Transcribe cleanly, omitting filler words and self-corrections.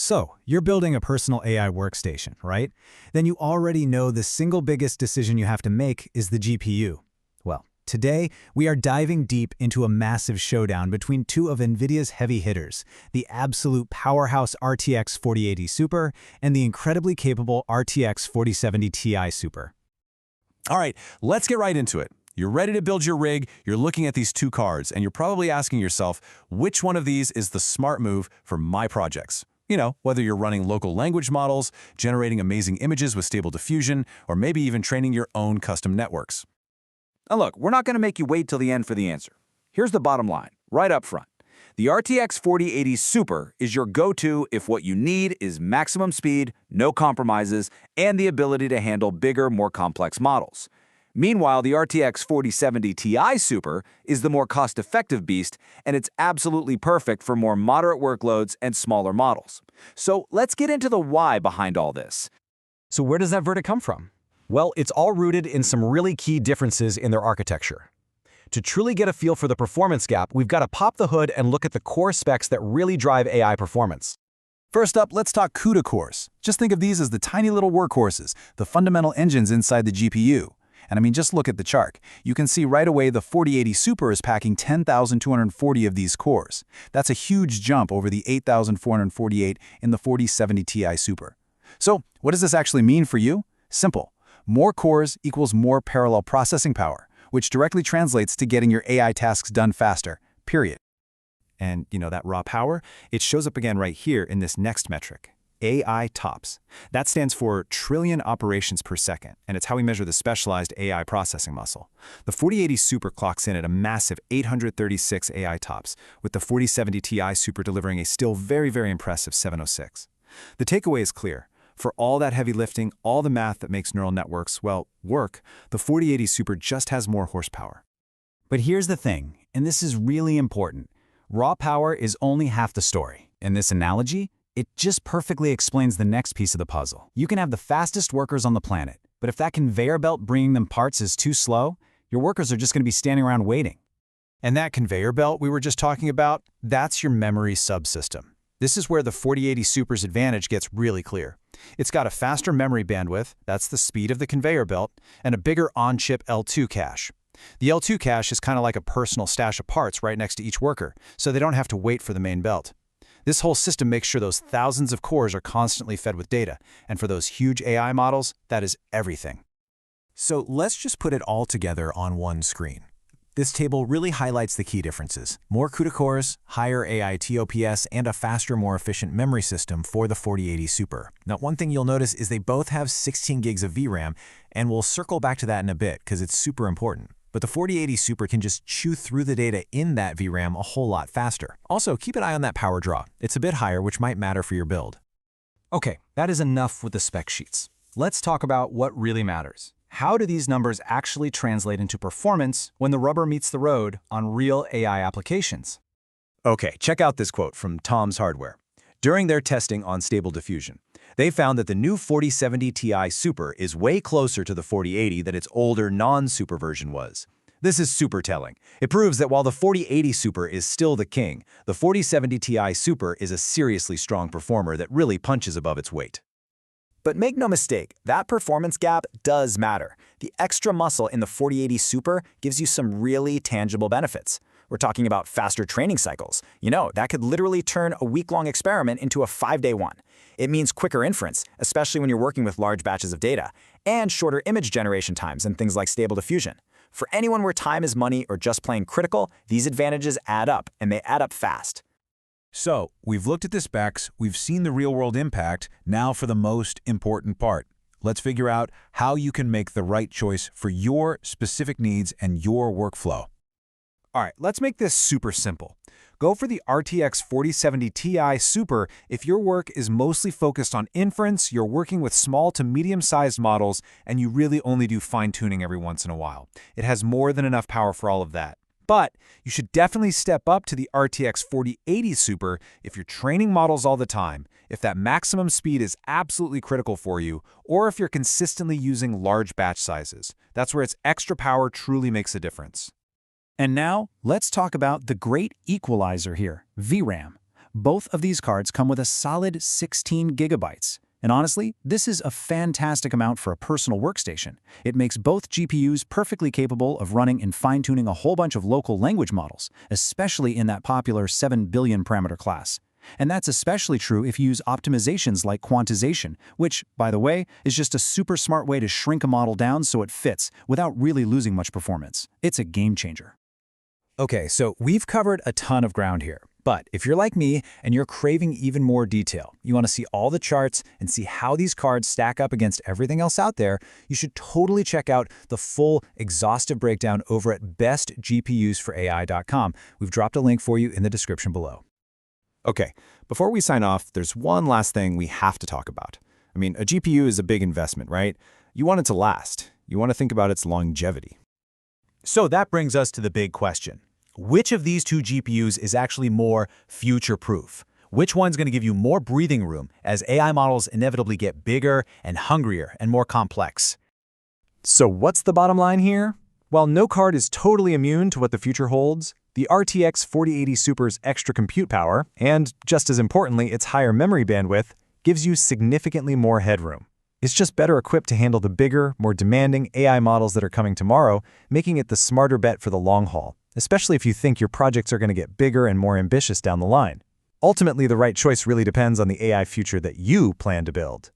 So, you're building a personal AI workstation, right? Then you already know the single biggest decision you have to make is the GPU. Well, today, we are diving deep into a massive showdown between two of NVIDIA's heavy hitters, the absolute powerhouse RTX 4080 Super and the incredibly capable RTX 4070 Ti Super. All right, let's get right into it. You're ready to build your rig, you're looking at these two cards, and you're probably asking yourself, which one of these is the smart move for my projects? You know, whether you're running local language models, generating amazing images with Stable Diffusion, or maybe even training your own custom networks. Now look, we're not going to make you wait till the end for the answer. Here's the bottom line, right up front. The RTX 4080 Super is your go-to if what you need is maximum speed, no compromises, and the ability to handle bigger, more complex models. Meanwhile, the RTX 4070 Ti Super is the more cost-effective beast, and it's absolutely perfect for more moderate workloads and smaller models. So let's get into the why behind all this. So where does that verdict come from? Well, it's all rooted in some really key differences in their architecture. To truly get a feel for the performance gap, we've got to pop the hood and look at the core specs that really drive AI performance. First up, let's talk CUDA cores. Just think of these as the tiny little workhorses, the fundamental engines inside the GPU. And I mean, just look at the chart. You can see right away the 4080 Super is packing 10,240 of these cores. That's a huge jump over the 8,448 in the 4070 Ti Super. So, what does this actually mean for you? Simple. More cores equals more parallel processing power, which directly translates to getting your AI tasks done faster, period. And, that raw power, it shows up again right here in this next metric. AI TOPS. That stands for trillion operations per second, and it's how we measure the specialized AI processing muscle. The 4080 Super clocks in at a massive 836 AI TOPS, with the 4070 Ti Super delivering a still very, very impressive 706. The takeaway is clear. For all that heavy lifting, all the math that makes neural networks, well, work, the 4080 Super just has more horsepower. But here's the thing, and this is really important. Raw power is only half the story. In this analogy, it just perfectly explains the next piece of the puzzle. You can have the fastest workers on the planet, but if that conveyor belt bringing them parts is too slow, your workers are just going to be standing around waiting. And that conveyor belt we were just talking about, that's your memory subsystem. This is where the 4080 Super's advantage gets really clear. It's got a faster memory bandwidth, that's the speed of the conveyor belt, and a bigger on-chip L2 cache. The L2 cache is kind of like a personal stash of parts right next to each worker, so they don't have to wait for the main belt. This whole system makes sure those thousands of cores are constantly fed with data, and for those huge AI models, that is everything. So let's just put it all together on one screen. This table really highlights the key differences. More CUDA cores, higher AI TOPS, and a faster, more efficient memory system for the 4080 Super. Now, one thing you'll notice is they both have 16 gigs of VRAM, and we'll circle back to that in a bit because it's super important. But the 4080 Super can just chew through the data in that VRAM a whole lot faster. Also, keep an eye on that power draw. It's a bit higher, which might matter for your build. Okay, that is enough with the spec sheets. Let's talk about what really matters. How do these numbers actually translate into performance when the rubber meets the road on real AI applications? Okay, check out this quote from Tom's Hardware. During their testing on Stable Diffusion, they found that the new 4070 Ti Super is way closer to the 4080 than its older non-Super version was. This is super telling. It proves that while the 4080 Super is still the king, the 4070 Ti Super is a seriously strong performer that really punches above its weight. But make no mistake, that performance gap does matter. The extra muscle in the 4080 Super gives you some really tangible benefits. We're talking about faster training cycles. That could literally turn a week-long experiment into a 5-day one. It means quicker inference, especially when you're working with large batches of data, and shorter image generation times and things like Stable Diffusion. For anyone where time is money or just plain critical, these advantages add up, and they add up fast. So, we've looked at the specs, we've seen the real-world impact, now for the most important part. Let's figure out how you can make the right choice for your specific needs and your workflow. All right, let's make this super simple. Go for the RTX 4070 Ti Super if your work is mostly focused on inference, you're working with small to medium-sized models, and you really only do fine-tuning every once in a while. It has more than enough power for all of that. But you should definitely step up to the RTX 4080 Super if you're training models all the time, if that maximum speed is absolutely critical for you, or if you're consistently using large batch sizes. That's where its extra power truly makes a difference. And now, let's talk about the great equalizer here, VRAM. Both of these cards come with a solid 16 gigabytes. And honestly, this is a fantastic amount for a personal workstation. It makes both GPUs perfectly capable of running and fine-tuning a whole bunch of local language models, especially in that popular 7 billion parameter class. And that's especially true if you use optimizations like quantization, which, by the way, is just a super smart way to shrink a model down so it fits without really losing much performance. It's a game changer. Okay, so we've covered a ton of ground here. But if you're like me and you're craving even more detail, you want to see all the charts and see how these cards stack up against everything else out there, you should totally check out the full, exhaustive breakdown over at bestgpusforai.com. We've dropped a link for you in the description below. Okay, before we sign off, there's one last thing we have to talk about. I mean, a GPU is a big investment, right? You want it to last. You want to think about its longevity. So that brings us to the big question. Which of these two GPUs is actually more future-proof? Which one's going to give you more breathing room as AI models inevitably get bigger and hungrier and more complex? So what's the bottom line here? While no card is totally immune to what the future holds, the RTX 4080 Super's extra compute power, and just as importantly, its higher memory bandwidth, gives you significantly more headroom. It's just better equipped to handle the bigger, more demanding AI models that are coming tomorrow, making it the smarter bet for the long haul, especially if you think your projects are going to get bigger and more ambitious down the line. Ultimately, the right choice really depends on the AI future that you plan to build.